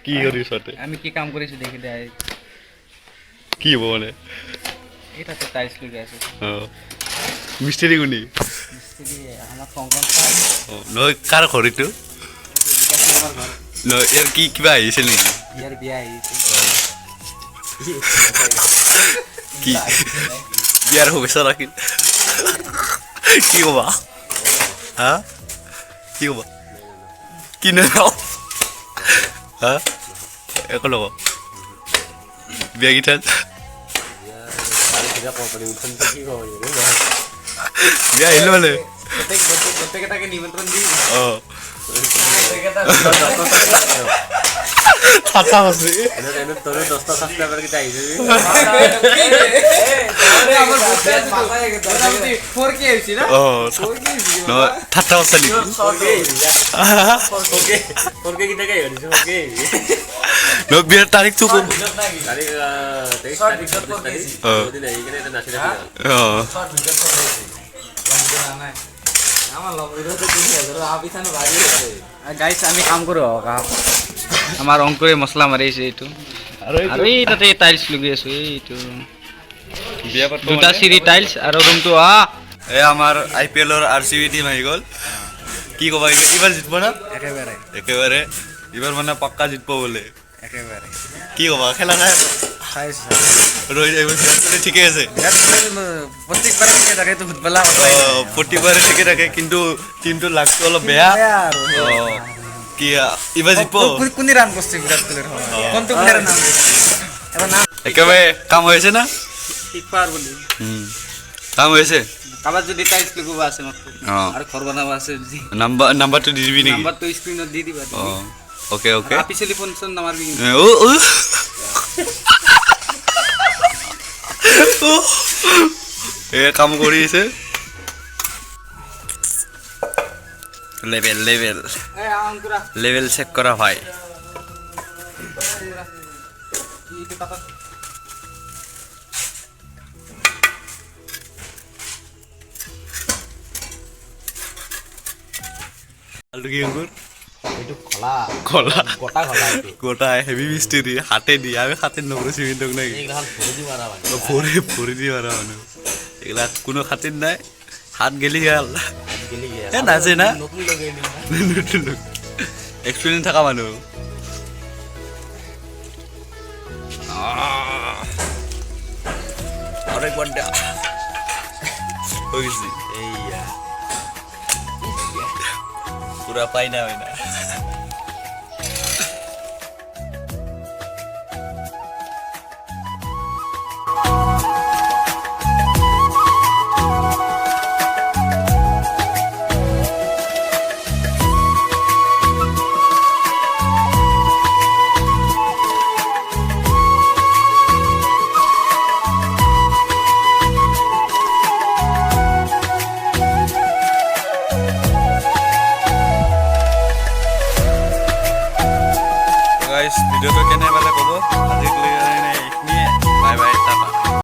কি কৰিছ তই? আমি কি কাম কৰিছো দেখি দে কি হ'ব মানে? এটা তো টাইলস লগাই আছে মিস্ত্রি কোনি? মিস্ত্রি আমার কংকন নহয় কাৰ ঘৰ এইটো? নহয় ইয়াৰ কি কিবা আহিছিল নেকি? ইয়াৰ বিয়া আহিছে কি বিয়াৰ শুভেচ্ছা ৰাখিল কি ক'বা হা কি ক'বা কি নাও হা একো নক বিয়া গীতাত বিয়া আহিল মানে গোটেইকেইটাকে নিমন্ত্ৰণ দি ঠাট্টা আছে তোর 10টা সাবস্ক্রাইবার কিটা আইছে আমার মাথায় গেছে 4K হইছি না 4K নো ঠাট্টা আছে নি ওকে কিটা গাই হইছে ওকে নো বিয়ার তারিখ তো তারিখ 23 তারিখ 24 তারিখ ওদিন এইখানে এটা নাচি নাচি শর্ট ভিডিও করেছি ভিডিও না আমার লগ ভিডিও তো 3000 আপিছানো ভারী আছে গাইস আমি কাম করো কাম আমার অঙ্কুরে মশলা মারিছে এইটো আৰু এইটাতে টাইলস লগি আছো এইটো বিয়া পাত দুটা সিৰি টাইলস আৰু ৰুমটো এ আমাৰ IPL ৰ RCB টিম আহি গল কি কবা এবাৰ জিতব না একেবাৰে এবাৰ মানে পাক্কা জিতব বলে একেবাৰে কি কবা খেলা নাই চাইছ ৰৈ যাইব ঠিকে আছে প্ৰত্যেকবাৰে ঠিকে থাকে তো ফুটবলা প্ৰতিবাৰে ঠিকে থাকে কিন্তু টিমটো লাগটো অলপ বেয়া কি এবাৰ জিতব কোনি ৰান কৰছে বিৰাট কোহলিৰ কোনটো প্লেয়াৰেৰ নাম এবাৰ নাম একেবাৰে কাম হৈছে না কিপাৰ বলি কাম হৈছে কাবাৰ যদি টাইলস লগবা আছে মাত্ৰ আৰ ঘৰ বানাবা আছে যদি নাম্বাৰটো দি দিবি নেকি নাম্বাৰ তো স্ক্ৰিনত দি দিবা ওকে ওকে অফিসিয়ালি ফোন নামাৰবি এ কাম কৰি আছে লেভেল চেক কৰা ভাই আলু কি অঙ্কুর এটা খোলা খোলা গোটা খোলা এটা গোটা হেভি মিস্ত্রি হাতে দি আমি হাতে নকৰো সিমেন্ট নাকি এইগুলা ভরে দি মারা মানে ভরে দি মারা মানুহ এগুলা কোনো খাতির নাই হাত গেলি গেল গেলি গিয়া এ নাচে না নতুন লগাই নি নতুন এক্সপিরিয়েন্স থাকা মানুহ আরেকবার দে হয়ে গেছি এইয়া পুরা পাই না হয় না ভিডিওটো কেনে পালে ক'ব আজি